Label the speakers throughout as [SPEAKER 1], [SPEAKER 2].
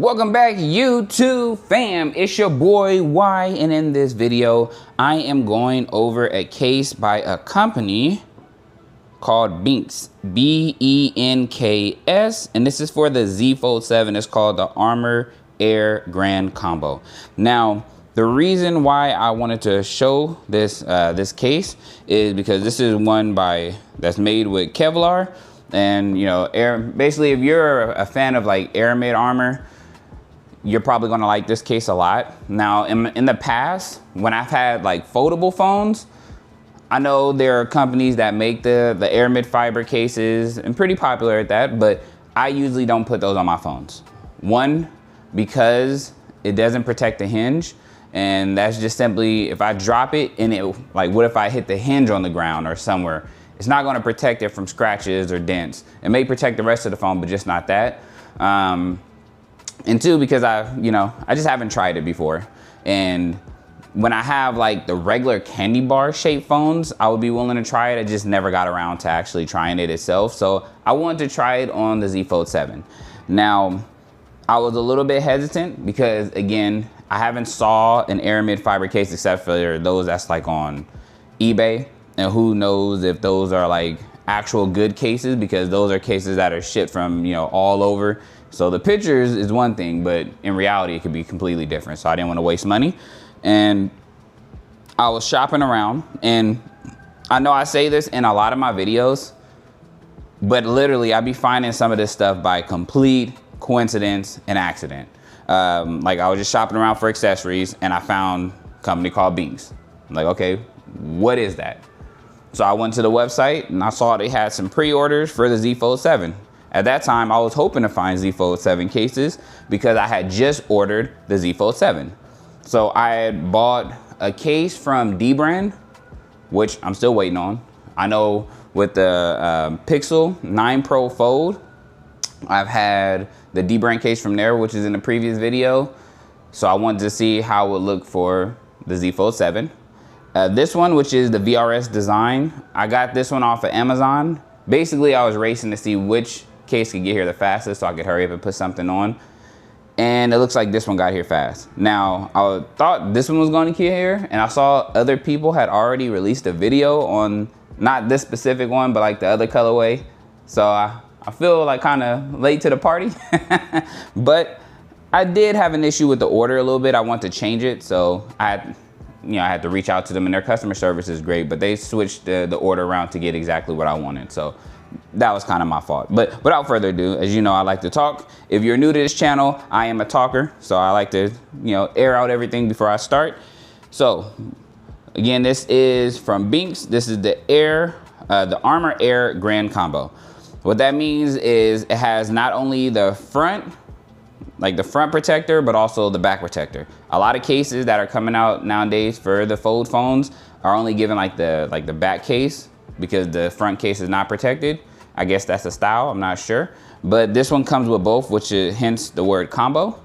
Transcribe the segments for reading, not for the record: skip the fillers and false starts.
[SPEAKER 1] Welcome back, YouTube fam. It's your boy Y, and in this video I am going over a case by a company called Benks, B-E-N-K-S, and this is for the Z Fold 7. It's called the Armor Air Grand Combo. Now, the reason why I wanted to show this this case is because this is one that's made with Kevlar, and you know, basically if you're a fan of like aramid armor, you're probably gonna like this case a lot. Now, in the past, when I've had like foldable phones, I know there are companies that make the aramid fiber cases, and pretty popular at that, but I usually don't put those on my phones. One, because it doesn't protect the hinge, and that's just simply, if I drop it and it, like what if I hit the hinge on the ground or somewhere, it's not gonna protect it from scratches or dents. It may protect the rest of the phone, but just not that. And two, because I just haven't tried it before. And when I have like the regular candy bar shaped phones, I would be willing to try it. I just never got around to actually trying it itself. So I wanted to try it on the Z Fold 7. Now, I was a little bit hesitant because, again, I haven't saw an aramid fiber case except for those that's like on eBay. And who knows if those are like actual good cases, because those are cases that are shipped from, you know, all over. So the pictures is one thing, but in reality, it could be completely different. So I didn't want to waste money. And I was shopping around, and I know I say this in a lot of my videos, but literally I be finding some of this stuff by complete coincidence and accident. Like I was just shopping around for accessories, and I found a company called Benks. I'm like, okay, what is that? So I went to the website and I saw they had some pre-orders for the Z Fold 7. At that time, I was hoping to find Z Fold 7 cases because I had just ordered the Z Fold 7. So I had bought a case from D brand, which I'm still waiting on. I know with the Pixel 9 Pro Fold, I've had the D brand case from there, which is in the previous video. So I wanted to see how it would look for the Z Fold 7. This one, which is the VRS design, I got this one off of Amazon. Basically, I was racing to see which case could get here the fastest so I could hurry up and put something on. And it looks like this one got here fast. Now, I thought this one was going to get here, and I saw other people had already released a video on not this specific one, but like the other colorway. So I feel like kind of late to the party. But I did have an issue with the order a little bit. I want to change it, so I had to reach out to them, and their customer service is great, but they switched the order around to get exactly what I wanted. So that was kind of my fault. But without further ado, as you know, I like to talk. If you're new to this channel, I am a talker, so I like to, air out everything before I start. So again, this is from Benks. This is the Armor Air Grand Combo. What that means is it has not only the front, like the front protector, but also the back protector. A lot of cases that are coming out nowadays for the fold phones are only given like the back case, because the front case is not protected. I guess that's the style, I'm not sure. But this one comes with both, which is hence the word combo.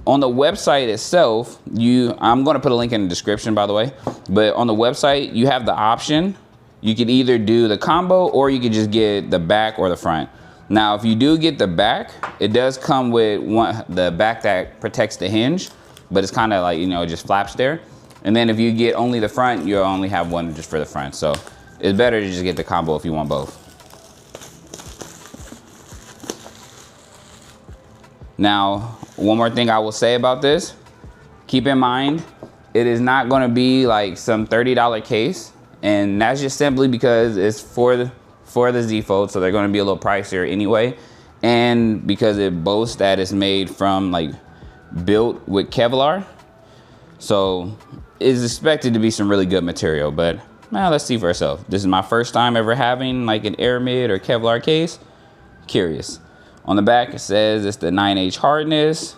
[SPEAKER 1] On the website itself, I'm gonna put a link in the description, by the way, but on the website, you have the option. You could either do the combo, or you could just get the back or the front. Now, if you do get the back, it does come with the back that protects the hinge, but it's kind of like, it just flaps there. And then if you get only the front, you'll only have one just for the front. So it's better to just get the combo if you want both. Now, one more thing I will say about this, keep in mind, it is not gonna be like some $30 case, and that's just simply because it's for the Z Fold, so they're gonna be a little pricier anyway, and because it boasts that it's made from, like, built with Kevlar, so it's expected to be some really good material. But now let's see for ourselves. This is my first time ever having like an aramid or Kevlar case. Curious. On the back it says it's the 9H hardness,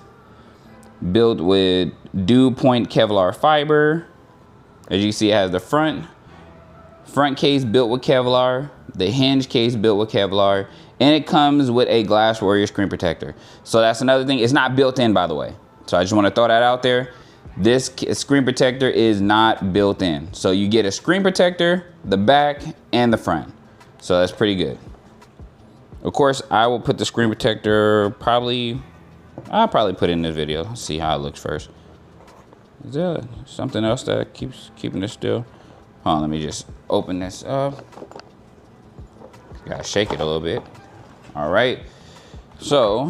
[SPEAKER 1] built with dew point Kevlar fiber. As you see, it has the front case built with Kevlar, the hinge case built with Kevlar, and it comes with a Glass Warrior screen protector. So that's another thing. It's not built in, by the way. So I just want to throw that out there. This screen protector is not built in. So you get a screen protector, the back, and the front. So that's pretty good. Of course, I will put the screen protector probably I'll probably put it in this video. Let's see how it looks first. Is there something else that keeps keeping it still? Hold on, let me just open this up. Gotta shake it a little bit. All right. So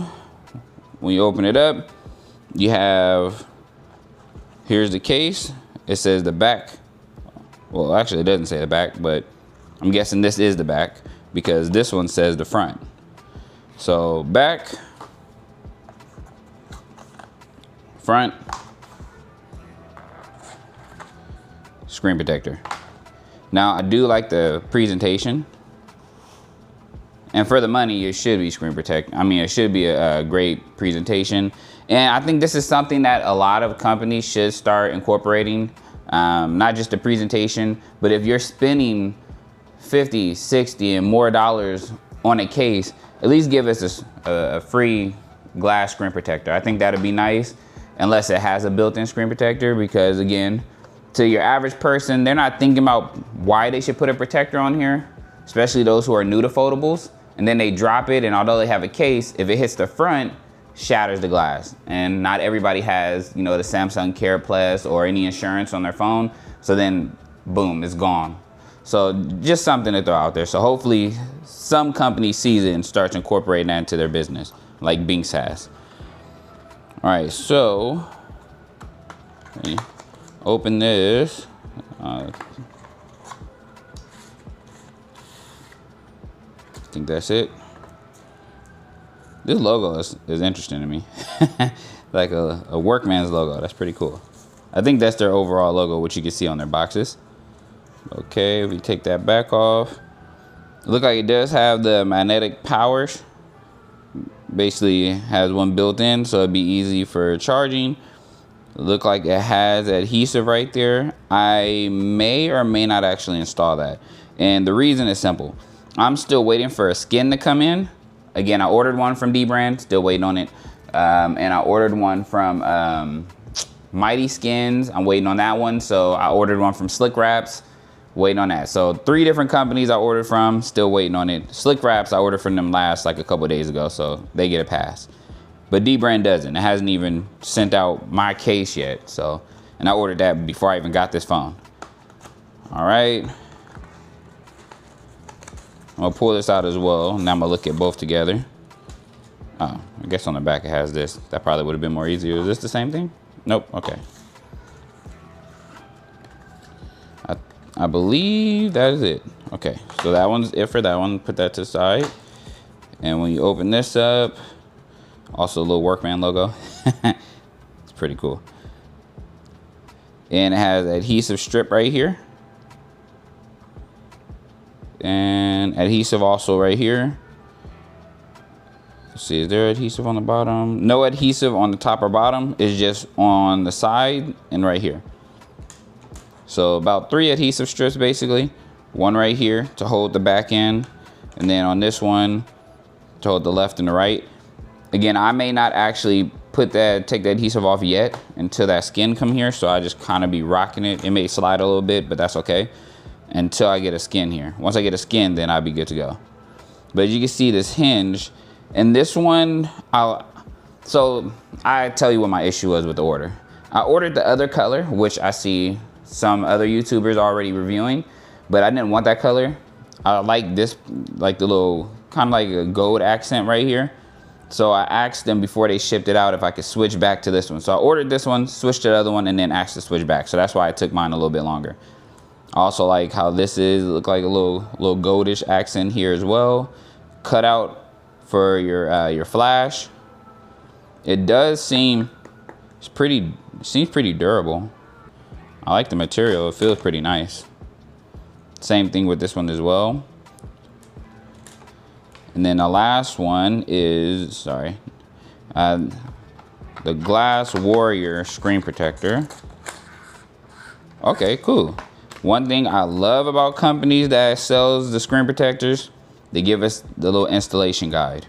[SPEAKER 1] when you open it up, you have, here's the case. It says the back. Well, actually it doesn't say the back, but I'm guessing this is the back because this one says the front. So back, front, screen protector. Now I do like the presentation, and for the money it should be screen protect. I mean, it should be a great presentation, and I think this is something that a lot of companies should start incorporating. Not just the presentation, but if you're spending 50, 60 and more dollars on a case, at least give us a free glass screen protector. I think that'd be nice, unless it has a built-in screen protector, because again, to your average person, they're not thinking about why they should put a protector on here, especially those who are new to foldables, and then they drop it, and although they have a case, if it hits the front, shatters the glass. And not everybody has, you know, the Samsung Care Plus or any insurance on their phone, so then boom, it's gone. So just something to throw out there. So hopefully some company sees it and starts incorporating that into their business, like Benks has. All right, so let me open this. I think that's it. This logo is interesting to me. Like a workman's logo. That's pretty cool. I think that's their overall logo, which you can see on their boxes. Okay, if we take that back off, it looks like it does have the magnetic powers. Basically has one built in, so it'd be easy for charging. It look like it has adhesive right there. I may or may not actually install that, and the reason is simple. I'm still waiting for a skin to come in. Again, I ordered one from D-Brand, still waiting on it. And I ordered one from Mighty Skins. I'm waiting on that one. So I ordered one from Slick Wraps, waiting on that. So 3 different companies I ordered from, still waiting on it. Slick Wraps, I ordered from them last like a couple days ago, so they get a pass. But D-Brand doesn't. It hasn't even sent out my case yet. So, and I ordered that before I even got this phone. All right. I'm gonna pull this out as well. Now I'm gonna look at both together. Oh, I guess on the back it has this. That probably would have been more easier. Is this the same thing? Nope, okay. I believe that is it. Okay, so that one's it for that one. Put that to the side. And when you open this up, also a little workman logo. It's pretty cool. And it has adhesive strip right here. And adhesive also right here. Let's see, is there adhesive on the bottom? No adhesive on the top or bottom. It's just on the side and right here. So about 3 adhesive strips basically. One right here to hold the back end, and then on this one to hold the left and the right. Again, I may not actually take the adhesive off yet until that skin come here, so I just kind of be rocking it. It may slide a little bit, but that's okay, until I get a skin here. Once I get a skin, then I'll be good to go. But you can see this hinge, and this one, so I tell you what my issue was with the order. I ordered the other color, which I see some other YouTubers already reviewing, but I didn't want that color. I like this, like the little, kind of like a gold accent right here. So I asked them before they shipped it out if I could switch back to this one. So I ordered this one, switched to the other one, and then asked to switch back. So that's why I took mine a little bit longer. I also like how this is, look like a little goldish accent here as well. Cut out for your flash. It does seem, seems pretty durable. I like the material, it feels pretty nice. Same thing with this one as well. And then the last one is, the Glass Warrior screen protector. Okay, cool. One thing I love about companies that sells the screen protectors, they give us the little installation guide.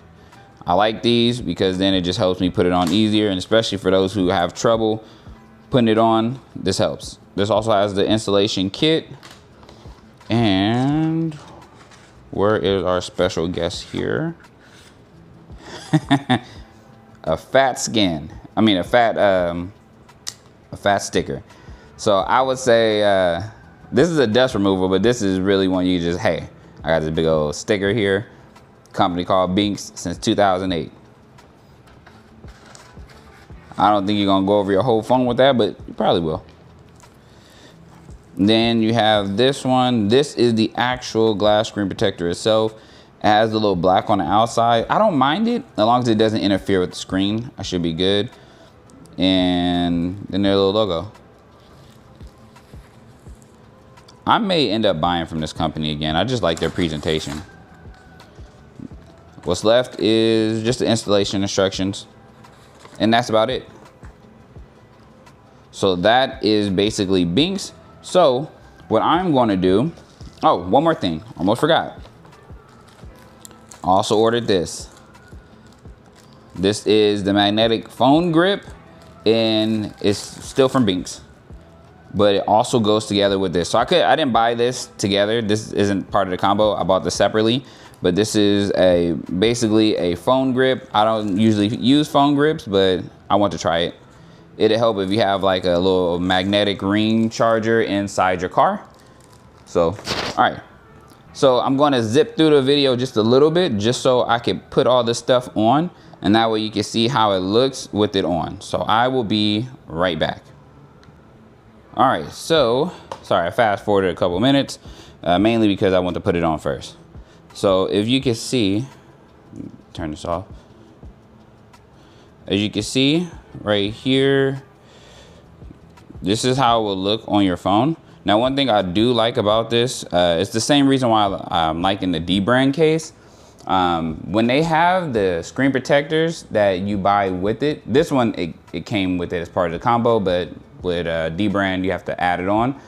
[SPEAKER 1] I like these because then it just helps me put it on easier, and especially for those who have trouble putting it on, this helps. This also has the installation kit. And where is our special guest here? a fat skin. I mean a fat sticker. So I would say this is a dust removal, but this is really when you just, hey, I got this big old sticker here. Company called Benks since 2008. I don't think you're gonna go over your whole phone with that, but you probably will. Then you have this one. This is the actual glass screen protector itself. It has the little black on the outside. I don't mind it as long as it doesn't interfere with the screen. I should be good. And then their little logo. I may end up buying from this company again. I just like their presentation. What's left is just the installation instructions, and that's about it. So that is basically Benks. So what I'm going to do, oh, one more thing, almost forgot. I also ordered this. This is the magnetic phone grip, and it's still from Benks, but it also goes together with this. So I didn't buy this together. This isn't part of the combo. I bought this separately, but this is basically a phone grip. I don't usually use phone grips, but I want to try it. It'll help if you have like a little magnetic ring charger inside your car. So, all right. So I'm going to zip through the video just a little bit, just so I can put all this stuff on, and that way you can see how it looks with it on. So I will be right back. All right, so, sorry, I fast forwarded a couple minutes, mainly because I want to put it on first. So if you can see, turn this off. As you can see right here, this is how it will look on your phone. Now, one thing I do like about this, it's the same reason why I'm liking the D brand case. When they have the screen protectors that you buy with it, this one, it came with it as part of the combo, but with D brand, you have to add it on.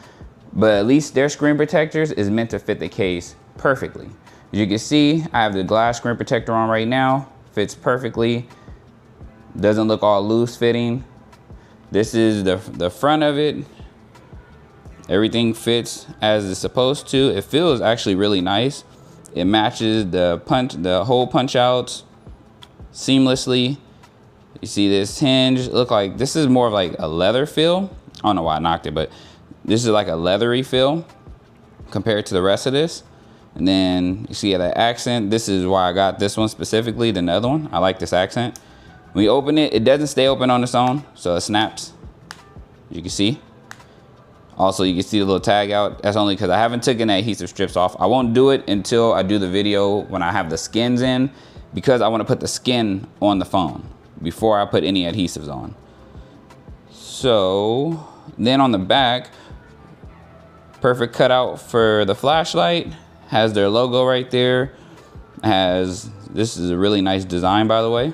[SPEAKER 1] But at least their screen protectors is meant to fit the case perfectly. As you can see, I have the glass screen protector on right now. Fits perfectly. Doesn't look all loose fitting. This is the front of it. Everything fits as it's supposed to. It feels actually really nice. It matches the hole punch outs seamlessly. You see this hinge, look like this is more of like a leather feel. I don't know why I knocked it, but this is like a leathery feel compared to the rest of this. And then you see that accent. This is why I got this one specifically than the other one. I like this accent. When you open it, it doesn't stay open on its own, so it snaps. You can see. Also, you can see the little tag out. That's only because I haven't taken the adhesive strips off. I won't do it until I do the video when I have the skins in, because I want to put the skin on the phone before I put any adhesives on. So then on the back, perfect cutout for the flashlight. Has their logo right there. This is a really nice design, by the way,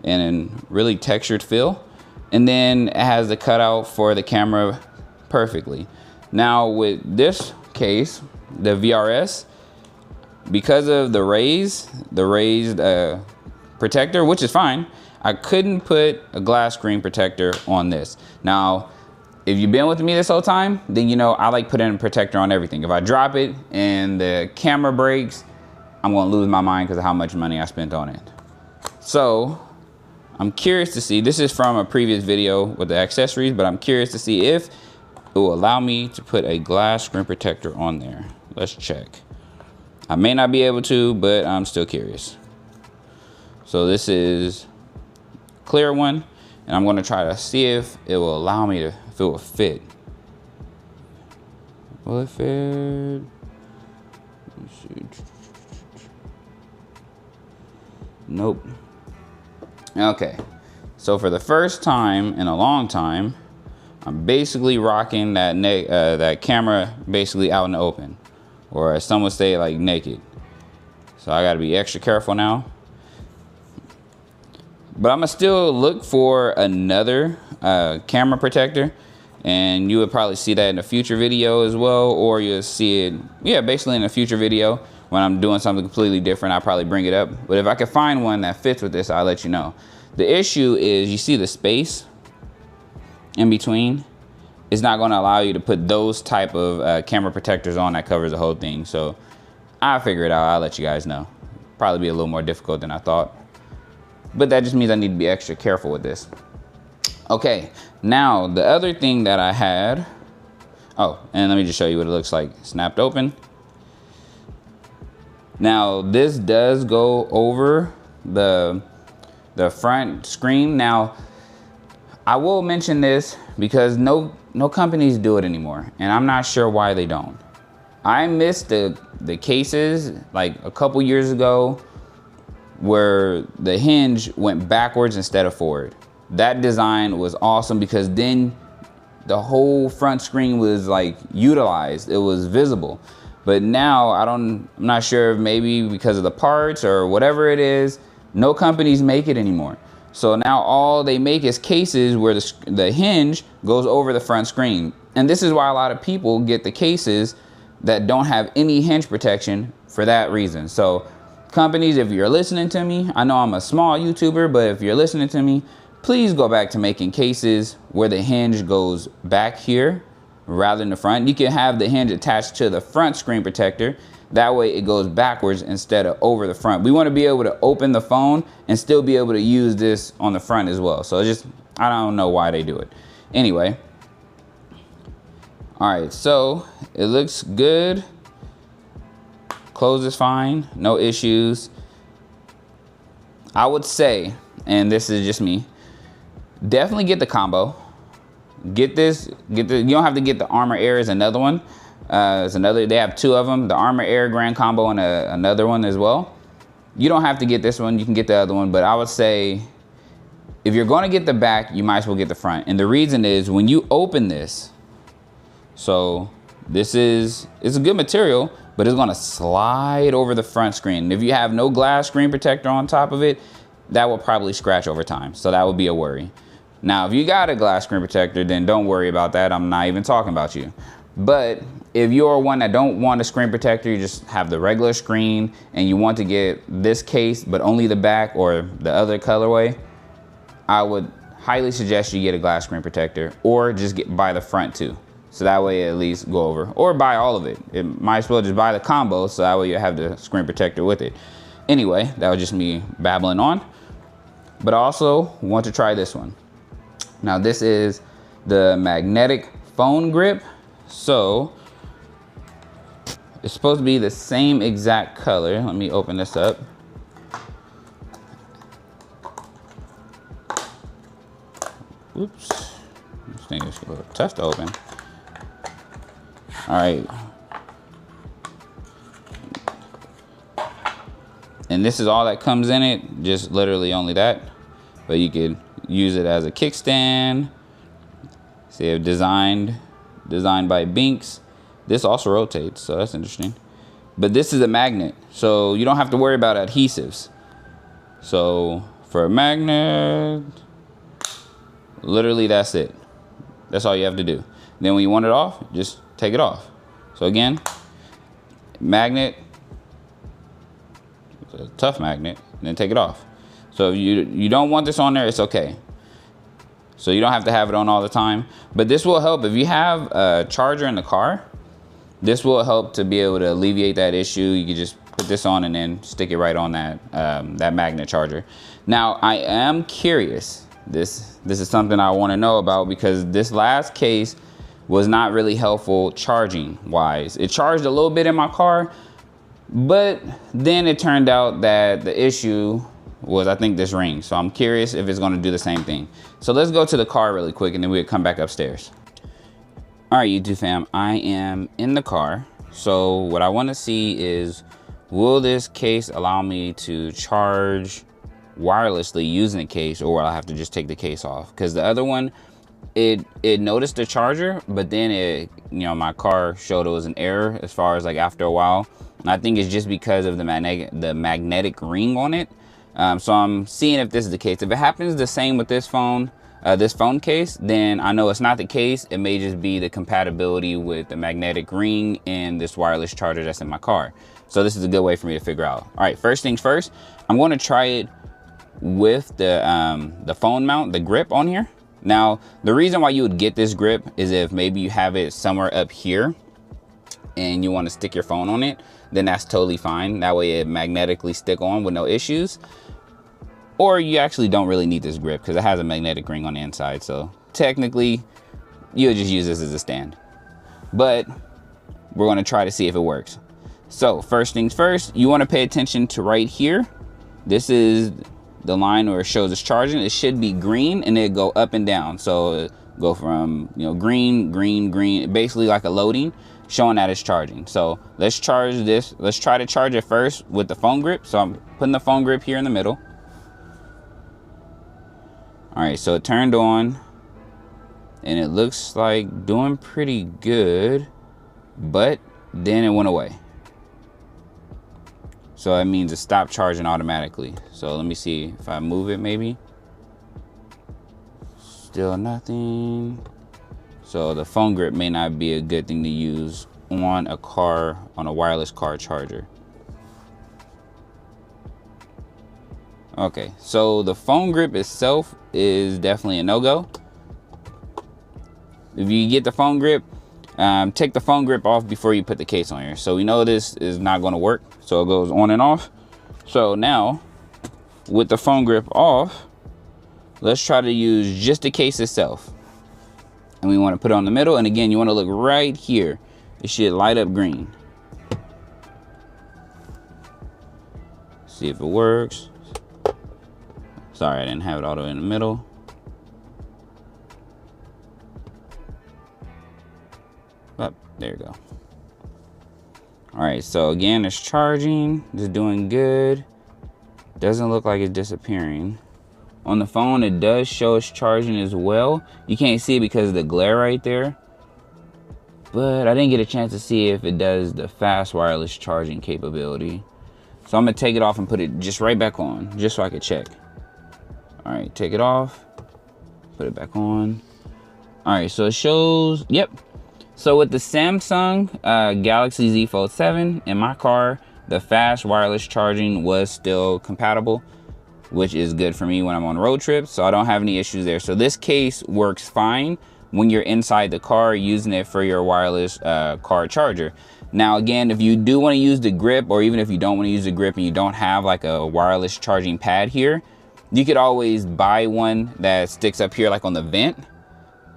[SPEAKER 1] and a really textured feel. And then it has the cutout for the camera perfectly. Now with this case, the VRS, because of the raised protector, which is fine, I couldn't put a glass screen protector on this. Now, if you've been with me this whole time, then you know I like putting a protector on everything. If I drop it and the camera breaks, I'm gonna lose my mind because of how much money I spent on it. So I'm curious to see, this is from a previous video with the accessories, but I'm curious to see if it will allow me to put a glass screen protector on there. Let's check. I may not be able to, but I'm still curious. So this is clear one, and I'm gonna try to see if it will allow me to, if it will fit. Will it fit? Let's see. Nope. Okay, so for the first time in a long time, I'm basically rocking that camera basically out in the open, or as some would say, like naked. So I gotta be extra careful now. But I'm gonna still look for another camera protector, and you would probably see that in a future video as well, or you'll see it, yeah, basically in a future video when I'm doing something completely different. I'll probably bring it up. But if I can find one that fits with this, I'll let you know. The issue is, you see the space in between? It's not gonna allow you to put those type of camera protectors on that covers the whole thing. So I'll figure it out, I'll let you guys know. Probably be a little more difficult than I thought. but that just means I need to be extra careful with this. Okay, now the other thing that I had, oh, and let me just show you what it looks like snapped open. Now this does go over the front screen. Now I will mention this because no companies do it anymore, and I'm not sure why they don't. I missed the cases like a couple years ago where the hinge went backwards instead of forward. That design was awesome because then the whole front screen was like utilized. It was visible. But now I'm not sure if maybe because of the parts or whatever it is, no companies make it anymore. So now all they make is cases where the hinge goes over the front screen. And this is why a lot of people get the cases that don't have any hinge protection for that reason. So companies, if you're listening to me, I know I'm a small YouTuber, but if you're listening to me, please go back to making cases where the hinge goes back here rather than the front. You can have the hinge attached to the front screen protector. That way it goes backwards instead of over the front. We want to be able to open the phone and still be able to use this on the front as well. So just, I don't know why they do it. Anyway. All right, so it looks good. Close is fine, no issues. I would say, and this is just me, definitely get the combo. Get this, you don't have to get the Armor Air is another one. They have two of them, the Armor Air Grand Combo and another one as well. You don't have to get this one, you can get the other one, but I would say if you're gonna get the back, you might as well get the front. And the reason is when you open this, so it's a good material, but it's gonna slide over the front screen. And if you have no glass screen protector on top of it, that will probably scratch over time. So that would be a worry. Now, if you got a glass screen protector, then don't worry about that. I'm not even talking about you. But if you're one that don't want a screen protector, you just have the regular screen and you want to get this case, but only the back or the other colorway, I would highly suggest you get a glass screen protector or just buy the front too. So that way at least go over, or buy all of it. It might as well just buy the combo so that way you have the screen protector with it. Anyway, that was just me babbling on. But I also want to try this one. Now this is the magnetic phone grip. So it's supposed to be the same exact color. Let me open this up. Oops, this thing is a little tough to open. All right. And this is all that comes in it, just literally only that. But you could use it as a kickstand. See, I've designed by Benks. This also rotates, so that's interesting. But this is a magnet, so you don't have to worry about adhesives. So for a magnet, literally that's it. That's all you have to do. Then when you want it off, just take it off. So again, magnet, it's a tough magnet, and then take it off. So if you don't want this on there, it's okay. So you don't have to have it on all the time. But this will help if you have a charger in the car. This will help to be able to alleviate that issue. You can just put this on and then stick it right on that magnet charger. Now I am curious. This is something I want to know about because this last case was not really helpful charging wise. It charged a little bit in my car, but then it turned out that the issue was, I think, this ring. So I'm curious if it's going to do the same thing. So let's go to the car really quick and then we'll come back upstairs. All right, YouTube fam, I am in the car. So what I want to see is, will this case allow me to charge wirelessly using the case, or will I have to just take the case off? Because the other one, it noticed the charger, but then my car showed it was an error as far as like after a while. And I think it's just because of the magnetic ring on it. So I'm seeing if this is the case. If it happens the same with this phone case, then I know it's not the case. It may just be the compatibility with the magnetic ring and this wireless charger that's in my car. So this is a good way for me to figure out. All right, first things first, I'm going to try it with the phone mount, the grip on here. Now, the reason why you would get this grip is if maybe you have it somewhere up here and you want to stick your phone on it, then that's totally fine. That way it magnetically stick on with no issues. Or you actually don't really need this grip because it has a magnetic ring on the inside. So technically, you'll just use this as a stand. But we're going to try to see if it works. So first things first, you want to pay attention to right here. This is the line where it shows it's charging. It should be green and it go up and down. So go from, you know, green, green, green, basically like a loading, showing that it's charging. So let's charge this. Let's try to charge it first with the phone grip. So I'm putting the phone grip here in the middle. All right, so it turned on and it looks like doing pretty good, but then it went away. So that means it stopped charging automatically. So let me see if I move it maybe. Still nothing. So the phone grip may not be a good thing to use on a car, on a wireless car charger. Okay, so the phone grip itself is definitely a no-go. If you get the phone grip, take the phone grip off before you put the case on here. So we know this is not going to work. So it goes on and off. So now with the phone grip off, let's try to use just the case itself. And we want to put it on the middle. And again, you want to look right here. It should light up green. See if it works. Sorry, I didn't have it all the way in the middle. Oh, there you go. All right, so again, it's charging. It's doing good. Doesn't look like it's disappearing. On the phone, it does show it's charging as well. You can't see it because of the glare right there. But I didn't get a chance to see if it does the fast wireless charging capability. So I'm gonna take it off and put it just right back on, just so I could check. All right, take it off, put it back on. All right, so it shows, yep. So with the Samsung Galaxy Z Fold 7 in my car, the fast wireless charging was still compatible, which is good for me when I'm on road trips. So I don't have any issues there. So this case works fine when you're inside the car using it for your wireless car charger. Now, again, if you do want to use the grip, or even if you don't want to use the grip and you don't have like a wireless charging pad here, you could always buy one that sticks up here like on the vent.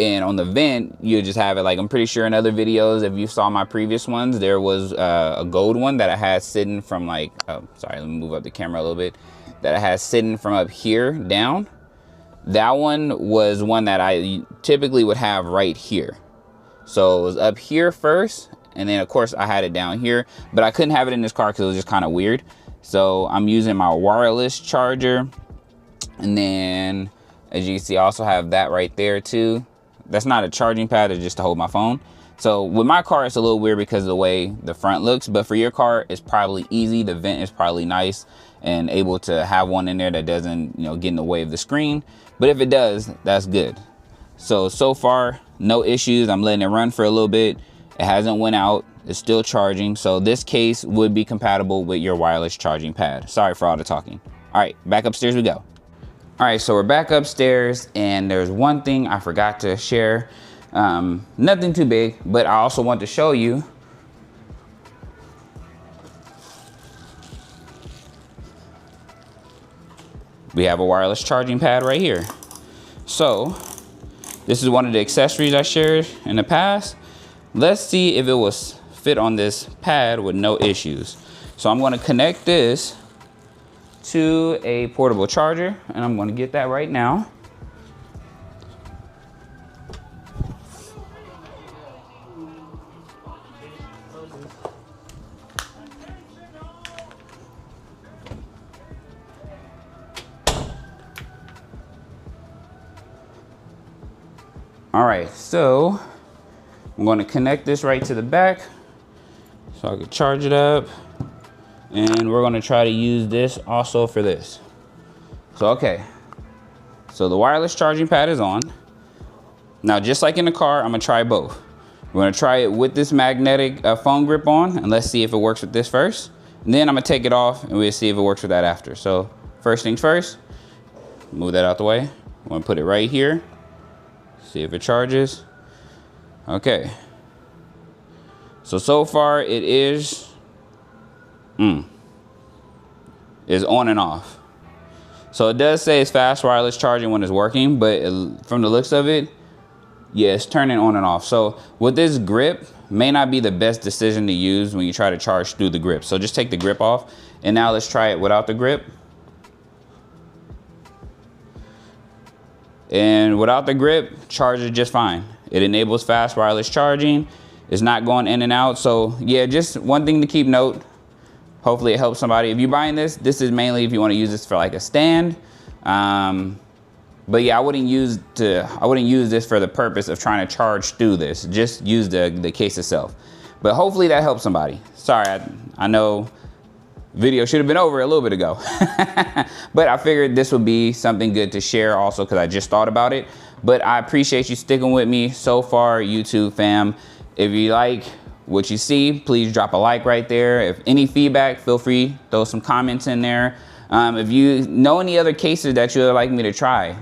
[SPEAKER 1] And on the vent, you just have it like, I'm pretty sure in other videos, if you saw my previous ones, there was a gold one that I had sitting from like, oh, sorry, let me move up the camera a little bit, that I had sitting from up here down. That one was one that I typically would have right here. So it was up here first, and then of course I had it down here, but I couldn't have it in this car because it was just kind of weird. So I'm using my wireless charger. And then as you can see, I also have that right there too. That's not a charging pad, it's just to hold my phone. So with my car, it's a little weird because of the way the front looks, but for your car, it's probably easy. The vent is probably nice and able to have one in there that doesn't, you know, get in the way of the screen. But if it does, that's good. So far, no issues. I'm letting it run for a little bit. It hasn't went out. It's still charging. So this case would be compatible with your wireless charging pad. Sorry for all the talking. All right, back upstairs we go. All right, so we're back upstairs, and there's one thing I forgot to share. Nothing too big, but I also want to show you. We have a wireless charging pad right here. So this is one of the accessories I shared in the past. Let's see if it will fit on this pad with no issues. So I'm going to connect this to a portable charger, and I'm going to get that right now. All right, so I'm going to connect this right to the back so I can charge it up. And we're going to try to use this also for this. So, okay. So the wireless charging pad is on. Now, just like in the car, I'm going to try both. We're going to try it with this magnetic phone grip on, and let's see if it works with this first. And then I'm going to take it off, and we'll see if it works with that after. So first things first, move that out the way. I'm going to put it right here. See if it charges. Okay. So far it is on and off. So it does say it's fast wireless charging when it's working, but from the looks of it, yeah, it's turning on and off. So with this grip, may not be the best decision to use when you try to charge through the grip. So just take the grip off, and now let's try it without the grip. And without the grip, charges just fine. It enables fast wireless charging. It's not going in and out. So yeah, just one thing to keep note. Hopefully it helps somebody. If you're buying this, this is mainly if you want to use this for like a stand. But yeah, I wouldn't use this for the purpose of trying to charge through this. Just use the case itself. But hopefully that helps somebody. Sorry, I know video should have been over a little bit ago. But I figured this would be something good to share also because I just thought about it. But I appreciate you sticking with me so far, YouTube fam. If you like what you see, please drop a like right there. If any feedback, feel free, throw some comments in there. If you know any other cases that you would like me to try,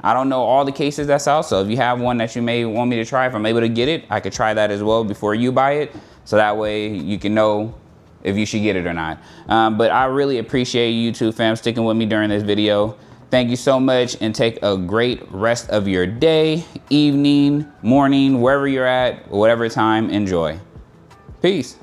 [SPEAKER 1] I don't know all the cases that's out, so if you have one that you may want me to try, if I'm able to get it, I could try that as well before you buy it, so that way you can know if you should get it or not. But I really appreciate you two fam sticking with me during this video. Thank you so much, and take a great rest of your day, evening, morning, wherever you're at, whatever time, enjoy. Peace.